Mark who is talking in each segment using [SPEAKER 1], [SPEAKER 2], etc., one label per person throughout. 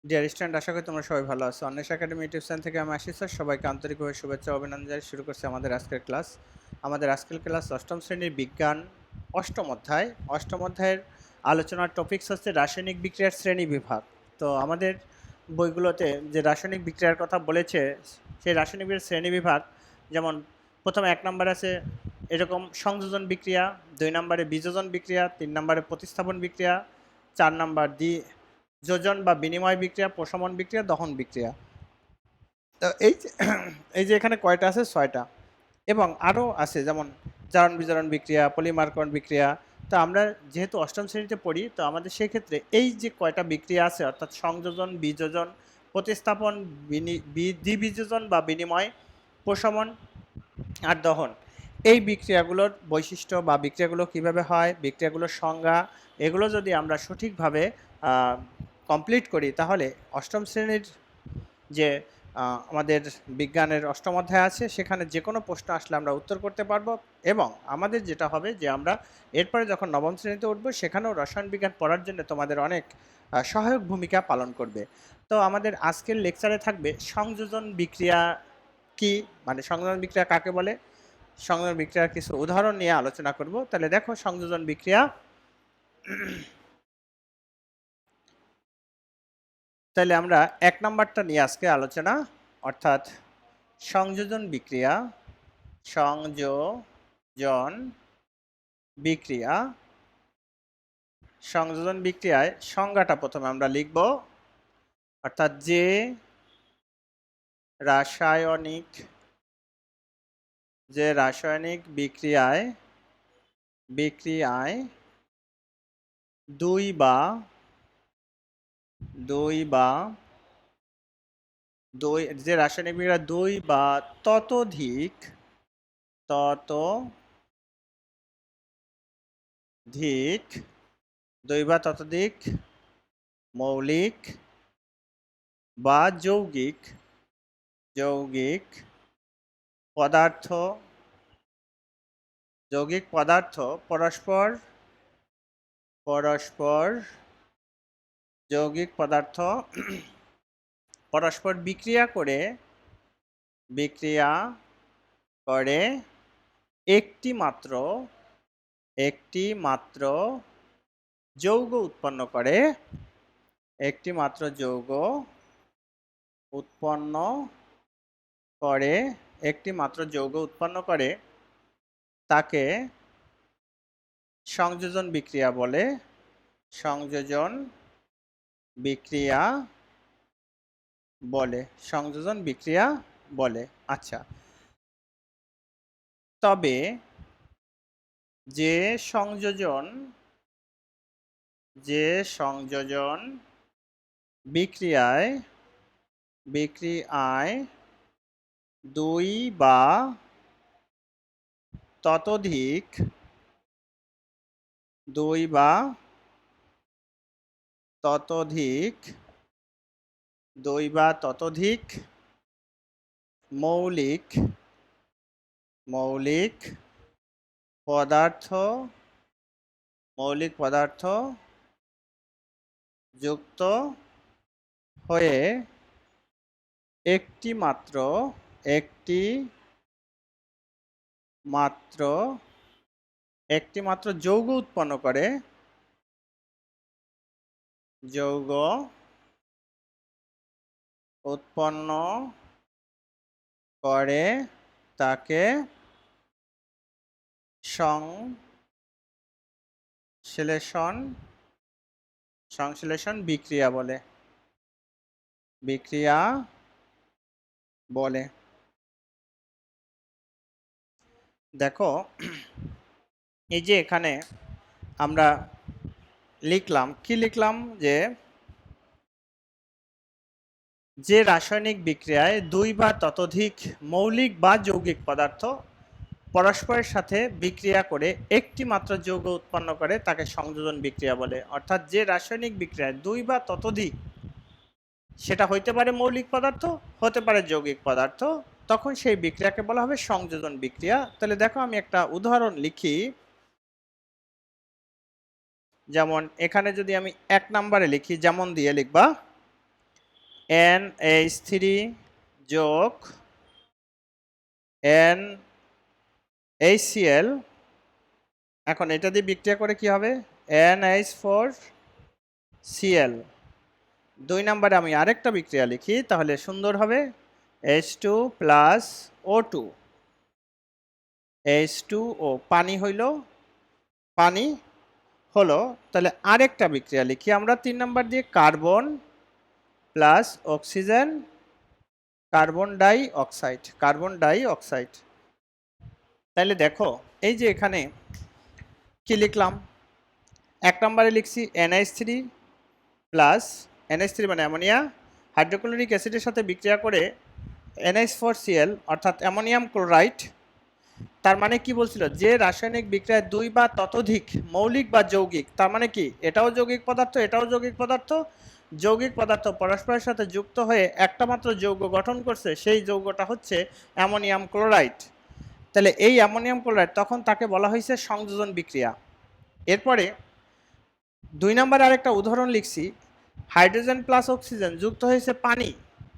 [SPEAKER 1] Dear student, আশা করি তোমরা সবাই ভালো আছো। অন্বেষা একাডেমি ইউটিউব চ্যানেল থেকে আমি আশিস স্যার সবাইকে আন্তরিকভাবে শুভেচ্ছা ও অভিনন্দন জানিয়ে শুরু করছি আমাদের আজকের ক্লাস। আমাদের আজকের ক্লাস অষ্টম শ্রেণীর বিজ্ঞান অষ্টম অধ্যায়ের আলোচনার টপিকস হচ্ছে রাসায়নিক বিক্রিয়ার শ্রেণী বিভাগ। তো আমাদের বইগুলোতে যে রাসায়নিক বিক্রিয়ার কথা বলেছে সেই রাসায়নিক বিক্রিয়ার শ্রেণী বিভাগ, যেমন প্রথমে 1 নম্বর আছে এরকম সংযোজন বিক্রিয়া, 2 নম্বরে বিযোজন বিক্রিয়া, 3 নম্বরে প্রতিস্থাপন বিক্রিয়া, 4 নম্বর যোজন বা বিনিময় বিক্রিয়া, প্রশমন বিক্রিয়া, দহন বিক্রিয়া। তো এই যে এখানে কয়টা আছে? 6টা। এবং আরও আছে যেমন জারণ বিজারণ বিক্রিয়া, পলিমারকরণ বিক্রিয়া। তো আমরা যেহেতু অষ্টম শ্রেণীতে পড়ি, তো আমাদের সেই ক্ষেত্রে এই যে কয়টা বিক্রিয়া আছে অর্থাৎ সংযোজন, বিযোজন, প্রতিস্থাপন, দ্বিবিযোজন বা বিনিময়, প্রশমন আর দহন, এই বিক্রিয়াগুলোর বৈশিষ্ট্য বা বিক্রিয়াগুলো কিভাবে হয়, বিক্রিয়াগুলোর সংজ্ঞা, এগুলো যদি আমরা সঠিকভাবে কমপ্লিট করি তাহলে অষ্টম শ্রেণীর যে আমাদের বিজ্ঞানের অষ্টম অধ্যায় আছে সেখানে যে কোনো প্রশ্ন আসলে আমরা উত্তর করতে পারবো। এবং আমাদের যেটা হবে যে আমরা এরপরে যখন নবম শ্রেণীতে উঠবো সেখানেও রসায়ন বিজ্ঞান পড়ার জন্য তোমাদের অনেক সহায়ক ভূমিকা পালন করবে। তো আমাদের আজকের লেকচারে থাকবে সংযোজন বিক্রিয়া কি, মানে সংযোজন বিক্রিয়া কাকে বলে, সংযোজন বিক্রিয়ার কিছু উদাহরণ নিয়ে আলোচনা করব। তাহলে দেখো সংযোজন বিক্রিয়া, তাহলে আমরা 1 নাম্বারটা নিয়ে আজকে আলোচনা, অর্থাৎ সংযোজন বিক্রিয়া। সংযোজন বিক্রিয়া, সংযোজন বিক্রিয়ায় সংজ্ঞাটা প্রথমে আমরা লিখব, অর্থাৎ রাসায়নিক বিক্রিয়ায় দুই বা যে রাসায়নিক বিক্রিয়া দুই বা ততোধিক মৌলিক বা যৌগিক পদার্থ পরস্পর বিক্রিয়া করে একটি মাত্র যৌগ উৎপন্ন করে তাকে সংযোজন বিক্রিয়া বলে। আচ্ছা, তবে যে সংযোজন বিক্রিয়ায় দুই বা ততোধিক মৌলিক পদার্থ যুক্ত হয়ে একটি মাত্র যৌগ উৎপন্ন করে তাকে সংশ্লেষণ বিক্রিয়া বলে। দেখো, এই যে এখানে আমরা লিখলাম যে রাসায়নিক বিক্রিয়ায় দুই বা ততোধিক মৌলিক বা যৌগিক পদার্থ পরস্পরের সাথে বিক্রিয়া করে একটি মাত্র যৌগ উৎপন্ন করে তাকে সংযোজন বিক্রিয়া বলে। অর্থাৎ যে রাসায়নিক বিক্রিয়ায় দুই বা ততোধিক, সেটা হইতে পারে মৌলিক পদার্থ, হতে পারে যৌগিক পদার্থ, তখন সেই বিক্রিয়াকে বলা হবে সংযোজন বিক্রিয়া। তাহলে দেখো আমি একটা উদাহরণ লিখি, যেমন এখানে যদি আমি 1 নম্বরে লিখি, যেমন দিয়ে লিখবা NH3 যোগ NaCl, এখন এটা দিয়ে বিক্রিয়া করে কি হবে NH4Cl। 2 নম্বরে আমি আরেকটা বিক্রিয়া লিখি তাহলে সুন্দর হবে H2 প্লাস O2, H2O পানি হইল, পানি হলো। তাহলে আরেকটা বিক্রিয়া লিখি আমরা 3 নম্বর দিয়ে carbon plus oxygen, carbon die oxide, carbon die oxide. তাহলে দেখো এই যে এখানে কি লিখলাম, 1 নম্বরে লিখছি NH3 প্লাস NH3 মানে অ্যামোনিয়া হাইড্রোক্লোরিক অ্যাসিডের সাথে বিক্রিয়া করে NH4Cl অর্থাৎ অ্যামোনিয়াম ক্লোরাইড। তার মানে কি বলছিল, যে রাসায়নিক বিক্রিয়ায় 2 বা ততোধিক মৌলিক বা যৌগিক, তার মানে কি এটাও যৌগিক পদার্থ এটাও যৌগিক পদার্থ, যৌগিক পদার্থ পরস্পরের সাথে যুক্ত হয়ে একটা মাত্র যৌগ গঠন করছে, সেই যৌগটা হচ্ছে অ্যামোনিয়াম ক্লোরাইড। তাহলে এই অ্যামোনিয়াম ক্লোরাইড তখন তাকে বলা হয়েছে সংযোজন বিক্রিয়া। এরপরে 2 নম্বরে আরেকটা উদাহরণ লিখছি, হাইড্রোজেন প্লাস অক্সিজেন যুক্ত হয়েছে পানি।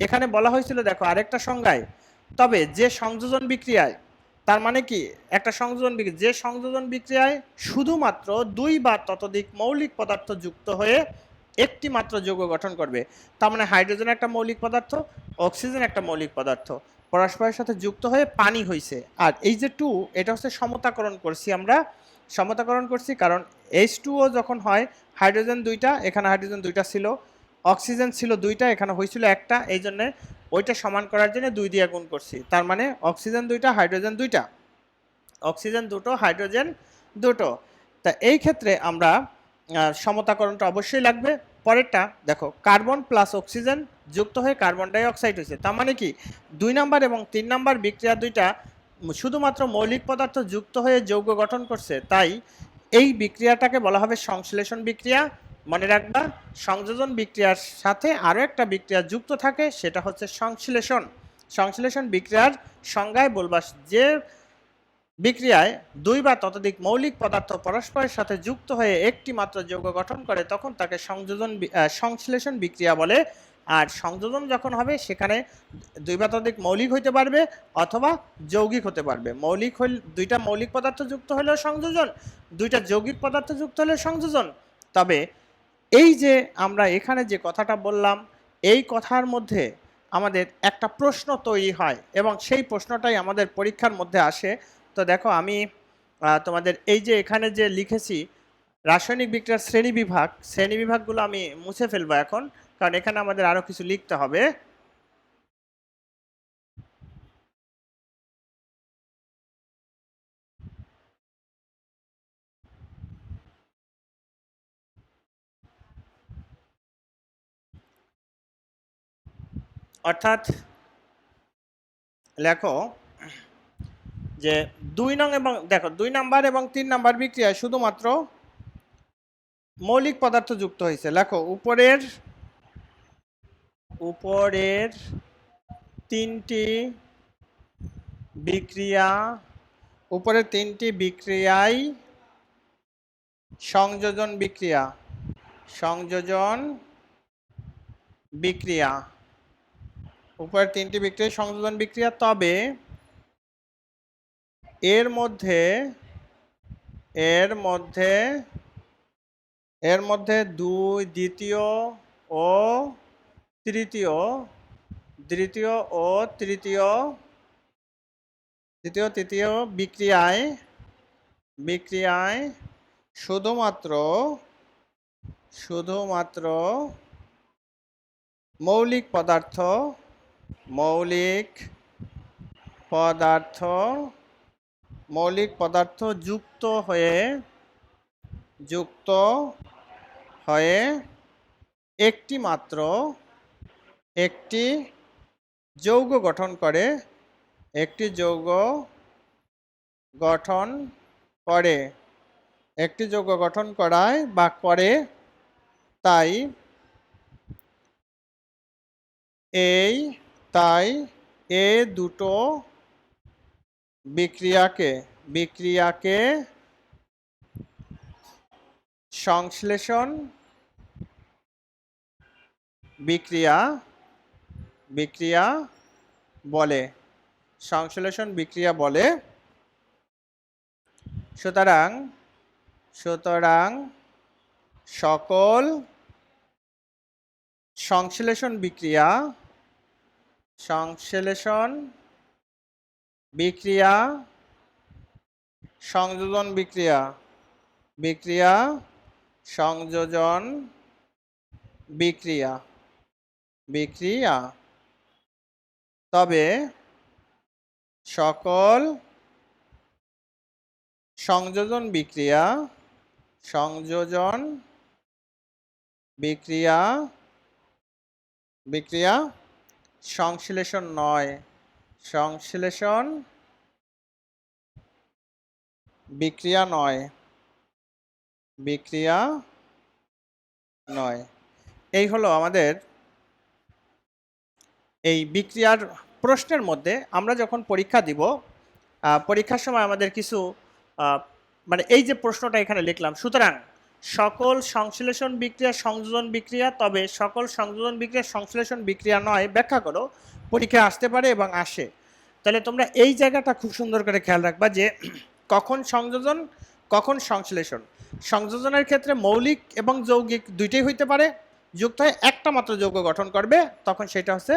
[SPEAKER 1] এখানে বলা হয়েছিল দেখো আরেকটা সংজ্ঞায়, তবে যে সংযোজন বিক্রিয়ায়, তার মানে কি একটা সংযোজন বিক্রিয়া, যে সংযোজন বিক্রিয়ায় শুধুমাত্র 2 বা ততোধিক মৌলিক পদার্থ যুক্ত হয়ে একটি মাত্র যৌগ গঠন করবে। তার মানে হাইড্রোজেন একটা মৌলিক পদার্থ, অক্সিজেন একটা মৌলিক পদার্থ, পরস্পরের সাথে যুক্ত হয়ে পানি হয়েছে। আর এই যে 2, এটা হচ্ছে সমতাকরণ করছি আমরা, সমতাকরণ করছি কারণ H2O যখন হয় হাইড্রোজেন 2টা, এখানে হাইড্রোজেন 2টা ছিল, অক্সিজেন ছিল 2টা, এখানে হয়েছিল একটা, এই জন্য ওইটা সমান করার জন্য 2 দিয়ে গুণ করছি। তার মানে অক্সিজেন 2টা হাইড্রোজেন 2টা, অক্সিজেন 2টো হাইড্রোজেন 2টো। তা এই ক্ষেত্রে আমরা সমতাকরণটা অবশ্যই লাগবে। পরেরটা দেখো, কার্বন প্লাস অক্সিজেন যুক্ত হয়ে কার্বন ডাই অক্সাইড হয়েছে। তার মানে কি 2 নাম্বার এবং 3 নাম্বার বিক্রিয়া দুইটা শুধুমাত্র মৌলিক পদার্থ যুক্ত হয়ে যৌগ গঠন করছে, তাই এই বিক্রিয়াটাকে বলা হবে সংশ্লেষণ বিক্রিয়া। মনে রাখবা, সংযোজন বিক্রিয়ার সাথে আরও একটা বিক্রিয়া যুক্ত থাকে, সেটা হচ্ছে সংশ্লেষণ। সংশ্লেষণ বিক্রিয়ার সংজ্ঞায় বলবা, যে বিক্রিয়ায় 2 বা ততোধিক মৌলিক পদার্থ পরস্পরের সাথে যুক্ত হয়ে একটি মাত্র যৌগ গঠন করে, তখন তাকে সংশ্লেষণ বিক্রিয়া বলে। আর সংযোজন যখন হবে সেখানে 2 বা ততোধিক মৌলিক হইতে পারবে অথবা যৌগিক হতে পারবে। মৌলিক হইলে 2টা মৌলিক পদার্থ যুক্ত হলেও সংযোজন, 2টা যৌগিক পদার্থ যুক্ত হলে সংযোজন। তবে এই যে আমরা এখানে যে কথাটা বললাম, এই কথার মধ্যে আমাদের একটা প্রশ্ন তৈরি হয় এবং সেই প্রশ্নটাই আমাদের পরীক্ষার মধ্যে আসে। তো দেখো আমি তোমাদের এই যে এখানে যে লিখেছি রাসায়নিক বিক্রিয়ার শ্রেণীবিভাগ, শ্রেণীবিভাগগুলো আমি মুছে ফেলবো এখন, কারণ এখানে আমাদের আরো কিছু লিখতে হবে। অর্থাৎ লেখো যে 2 নং এবং দেখো 2 নাম্বার এবং 3 নাম্বার বিক্রিয়ায় শুধুমাত্র মৌলিক পদার্থ যুক্ত হয়েছে। লেখো উপরের উপরের 3টি বিক্রিয়া, উপরের 3টি বিক্রিয়ায় সংযোজন বিক্রিয়া, সংযোজন বিক্রিয়া, উপরের 3টি বিক্রিয়া সংযোজন বিক্রিয়া। তবে এর মধ্যে এর মধ্যে এর মধ্যে দ্বিতীয় ও তৃতীয়, দ্বিতীয় ও তৃতীয়, দ্বিতীয় তৃতীয় বিক্রিয়ায় বিক্রিয়ায় শুধুমাত্র শুধুমাত্র মৌলিক পদার্থ, মৌলিক পদার্থ, মৌলিক পদার্থ যুক্ত হয়ে একটি মাত্র একটি যৌগ গঠন করে, একটি যৌগ গঠন করে, একটি যৌগ গঠন করায় বা করে। তাই এ দুটো বিক্রিয়াকে সংশ্লেষণ বিক্রিয়া বিক্রিয়া বলে, সংশ্লেষণ বিক্রিয়া বলে। সুতরাং সকল সংশ্লেষণ বিক্রিয়া সংযোজন সংযোজন বিক্রিয়া তবে সকল সংযোজন বিক্রিয়া সংশ্লেষণ নয়, বিক্রিয়া নয়। এই হলো আমাদের এই বিক্রিয়ার প্রশ্নের মধ্যে আমরা যখন পরীক্ষা দিব, পরীক্ষার সময় আমাদের কিছু মানে এই যে প্রশ্নটা এখানে লিখলাম, সুতরাং সকল সংশ্লেষণ বিক্রিয়া সংযোজন বিক্রিয়া তবে সকল সংযোজন বিক্রিয়া সংশ্লেষণ বিক্রিয়া নয়, ব্যাখ্যা করো। পরীক্ষা আসতে পারে এবং আসে। তাহলে তোমরা এই জায়গাটা খুব সুন্দর করে খেয়াল রাখবা যে কখন সংযোজন কখন সংশ্লেষণ। সংযোজনের ক্ষেত্রে মৌলিক এবং যৌগিক দুইটাই হইতে পারে, যুক্ত হয়ে একটা মাত্র যৌগ গঠন করবে, তখন সেটা হচ্ছে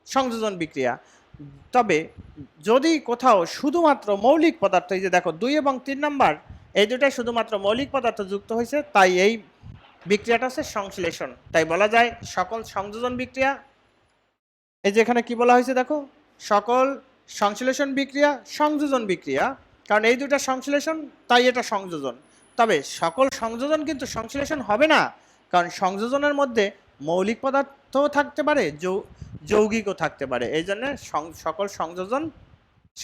[SPEAKER 1] সংযোজন বিক্রিয়া। তবে যদি কোথাও শুধুমাত্র মৌলিক পদার্থ, এই যে দেখো 2 এবং 3 নাম্বার, এই দুটাই শুধুমাত্র মৌলিক পদার্থ যুক্ত হয়েছে, তাই এই বিক্রিয়াটা হচ্ছে সংশ্লেষণ। তাই বলা যায় সকল সংযোজন বিক্রিয়া, এই যে এখানে কি বলা হয়েছে দেখো, সকল সংশ্লেষণ বিক্রিয়া সংযোজন বিক্রিয়া, কারণ এই দুটা সংশ্লেষণ তাই এটা সংযোজন। তবে সকল সংযোজন কিন্তু সংশ্লেষণ হবে না, কারণ সংযোজনের মধ্যে মৌলিক পদার্থও থাকতে পারে, যৌগিকও থাকতে পারে। এই জন্য সকল সংযোজন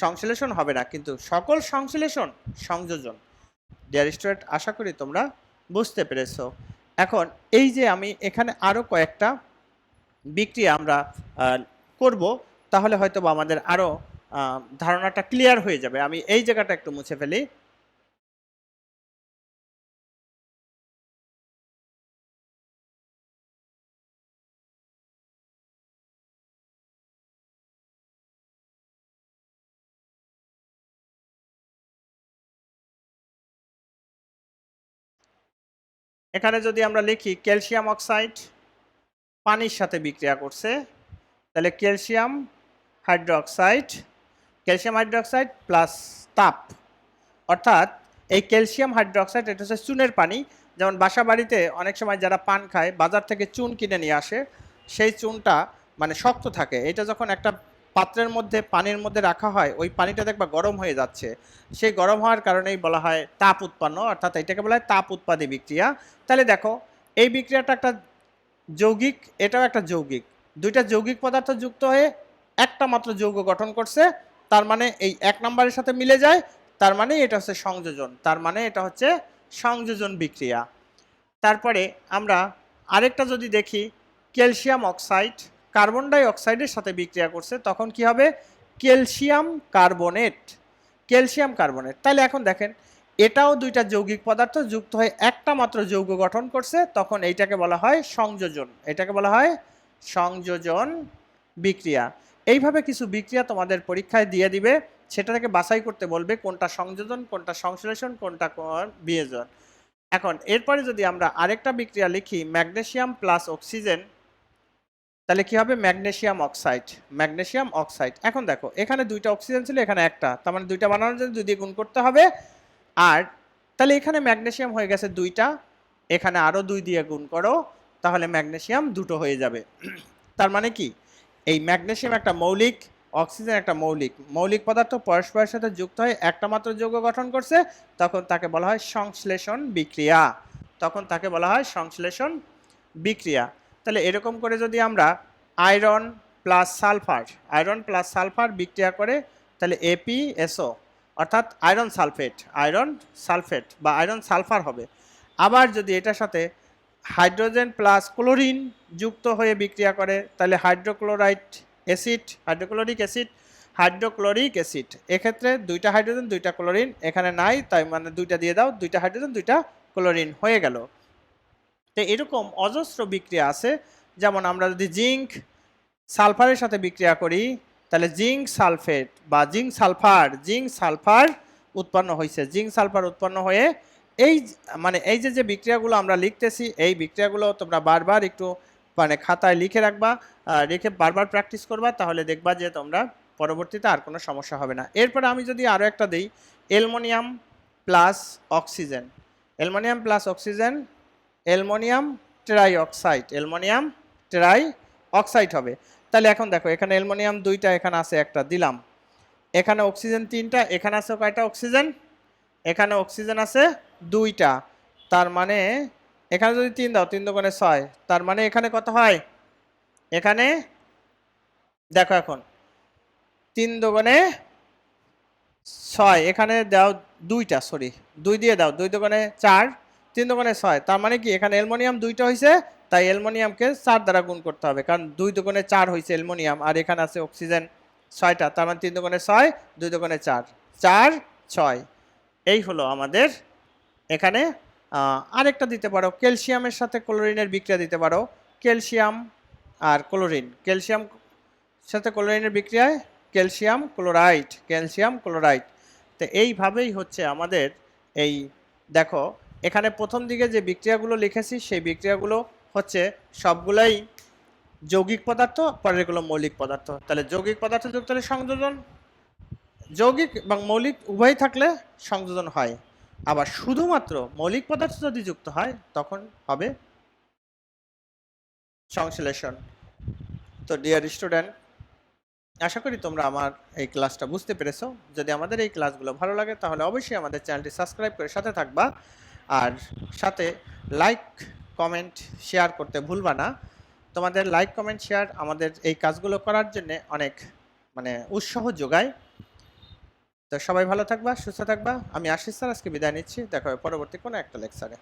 [SPEAKER 1] সংশ্লেষণ হবে না, কিন্তু সকল সংশ্লেষণ সংযোজন। ডিয়ার স্টুডেন্ট, আশা করি তোমরা বুঝতে পেরেছো। এখন এই যে আমি এখানে আরো কয়েকটা বিক্রিয়া আমরা করব, তাহলে হয়তো আমাদের আরো ধারণাটা ক্লিয়ার হয়ে যাবে। আমি এই জায়গাটা একটু মুছে ফেলি। এখানে যদি আমরা লিখি ক্যালসিয়াম অক্সাইড পানির সাথে বিক্রিয়া করছে, তাহলে ক্যালসিয়াম হাইড্রোক্সাইড প্লাস তাপ, অর্থাৎ এই ক্যালসিয়াম হাইড্রোক্সাইড এটা হচ্ছে চুনের পানি। যেমন বাসা বাড়িতে অনেক সময় যারা পান খায় বাজার থেকে চুন কিনে নিয়ে আসে, সেই চুনটা মানে শক্ত থাকে, এটা যখন একটা পাত্রের মধ্যে পানির মধ্যে রাখা হয়, ওই পানিটা দেখবা গরম হয়ে যাচ্ছে, সেই গরম হওয়ার কারণেই বলা হয় তাপ উৎপন্ন, অর্থাৎ এটাকে বলা হয় তাপ উৎপাদী বিক্রিয়া। তাহলে দেখো এই বিক্রিয়াটা একটা যৌগিক, এটাও একটা যৌগিক, দুইটা যৌগিক পদার্থ যুক্ত হয়ে একটা মাত্র যৌগ গঠন করছে, তার মানে এই 1 নম্বরের সাথে মিলে যায়, তার মানে এটা হচ্ছে সংযোজন, তার মানে এটা হচ্ছে সংযোজন বিক্রিয়া। তারপরে আমরা আরেকটা যদি দেখি, ক্যালসিয়াম অক্সাইড কার্বন ডাই অক্সাইডের সাথে বিক্রিয়া করছে, তখন কি হবে ক্যালসিয়াম কার্বনেট। তাহলে এখন দেখেন এটাও দুইটা যৌগিক পদার্থ যুক্ত হয়ে একটা মাত্র যৌগ গঠন করছে, তখন এইটাকে বলা হয় সংযোজন বিক্রিয়া। এইভাবে কিছু বিক্রিয়া তোমাদের পরীক্ষায় দিয়ে দিবে, সেটা থেকে বাছাই করতে বলবে কোনটা সংযোজন, কোনটা সংশ্লেষণ, কোনটা বিয়োজন। এখন এরপরে যদি আমরা আরেকটা বিক্রিয়া লিখি ম্যাগনেসিয়াম প্লাস অক্সিজেন, তাহলে কি হবে ম্যাগনেসিয়াম অক্সাইড। এখন দেখো এখানে দুইটা অক্সিজেন ছিল, এখানে একটা, তার মানে দুইটা বানানোর জন্য 2 দিয়ে গুণ করতে হবে। আর তাহলে এখানে ম্যাগনেসিয়াম হয়ে গেছে 2টা, এখানে আরো 2 দিয়ে গুণ করো, তাহলে ম্যাগনেসিয়াম 2টো হয়ে যাবে। তার মানে কি এই ম্যাগনেসিয়াম একটা মৌলিক, অক্সিজেন একটা মৌলিক পদার্থ পরস্পরের সাথে যুক্ত হয়ে একটা মাত্র যৌগ গঠন করছে, তখন তাকে বলা হয় সংশ্লেষণ বিক্রিয়া। তাহলে এরকম করে যদি আমরা আয়রন প্লাস সালফার বিক্রিয়া করে, তাহলে ApSO, অর্থাৎ আয়রন সালফেট বা আয়রন সালফার হবে। আবার যদি এটার সাথে হাইড্রোজেন প্লাস ক্লোরিন যুক্ত হয়ে বিক্রিয়া করে, তাহলে হাইড্রোক্লোরিক অ্যাসিড। এক্ষেত্রে 2টা হাইড্রোজেন 2টা ক্লোরিন, এখানে নাই, তাই মানে 2টা দিয়ে দাও, 2টা হাইড্রোজেন 2টা ক্লোরিন হয়ে গেল। তো এরকম অজস্র বিক্রিয়া আছে। যেমন আমরা যদি জিঙ্ক সালফারের সাথে বিক্রিয়া করি, তাহলে জিঙ্ক সালফেট বা জিঙ্ক সালফার উৎপন্ন হয়েছে। জিঙ্ক সালফার উৎপন্ন হয়ে এই মানে এই যে বিক্রিয়াগুলো আমরা লিখতেছি, এই বিক্রিয়াগুলো তোমরা বারবার একটু মানে খাতায় লিখে রাখবা, রেখে বারবার প্র্যাকটিস করবা, তাহলে দেখবা যে তোমরা পরবর্তীতে আর কোনো সমস্যা হবে না। এরপরে আমি যদি আরও একটা দিই, aluminium plus oxygen, aluminium plus oxygen, aluminium try oxide হবে। তাহলে এখন দেখো এখানে অ্যালুমিনিয়াম 2টা, এখানে আছে একটা, দিলাম। এখানে অক্সিজেন 3টা, এখানে আছে কয়টা অক্সিজেন? এখানে অক্সিজেন আছে 2টা। তার মানে এখানে যদি 3 দাও, 3 দুগুণে 6, তার মানে এখানে কত হয়? এখানে দেখো এখন 3 দুগুণে 6, এখানে দাও 2টা, সরি 2 দিয়ে দাও, 2 দুগুণে 4, 3 দুগুণে 6, তার মানে কি এখানে অ্যালুমিনিয়াম 2টা হয়েছে, তাই অ্যালুমিনিয়ামকে 4 দ্বারা গুণ করতে হবে, কারণ 2 দুগুণে 4 হয়েছে অ্যালুমিনিয়াম, আর এখানে আছে অক্সিজেন 6টা, তার মানে 3 দুগুণে 6, 2 দুগুণে 4, 4 6। এই হলো আমাদের এখানে। আরেকটা দিতে পারো, ক্যালসিয়ামের সাথে ক্লোরিনের বিক্রিয়া দিতে পারো, ক্যালসিয়াম আর ক্লোরিন, ক্যালসিয়াম সাথে ক্লোরিনের বিক্রিয়ায় ক্যালসিয়াম ক্লোরাইড। তো এইভাবেই হচ্ছে আমাদের এই দেখো এখানে প্রথম দিকে যে বিক্রিয়াগুলো লিখেছি, সেই বিক্রিয়াগুলো হচ্ছে সবগুলাই যৌগিক পদার্থ, পরেরগুলো মৌলিক পদার্থ। তাহলে যৌগিক পদার্থ যুক্ত হলে সংযোজন, যৌগিক এবং মৌলিক উভয় থাকলে সংযোজন হয়। আবার শুধুমাত্র মৌলিক পদার্থ যদি যুক্ত হয় তখন হবে সংশ্লেষণ। তো ডিয়ার স্টুডেন্ট, আশা করি তোমরা আমার এই ক্লাসটা বুঝতে পেরেছো। যদি আমাদের এই ক্লাসগুলো ভালো লাগে তাহলে অবশ্যই আমাদের চ্যানেলটি সাবস্ক্রাইব করে সাথে থাকবা, আর সাথে লাইক কমেন্ট শেয়ার করতে ভুলবা না। তোমাদের লাইক কমেন্ট শেয়ার আমাদের এই কাজগুলো করার জন্য অনেক মানে উৎসাহ যোগায়। তো সবাই ভালো থাকবা, সুস্থ থাকবা। আমি আশিস স্যার আজকে বিদায় নিচ্ছি, দেখা হবে পরবর্তী কোনো একটা লেকচারে।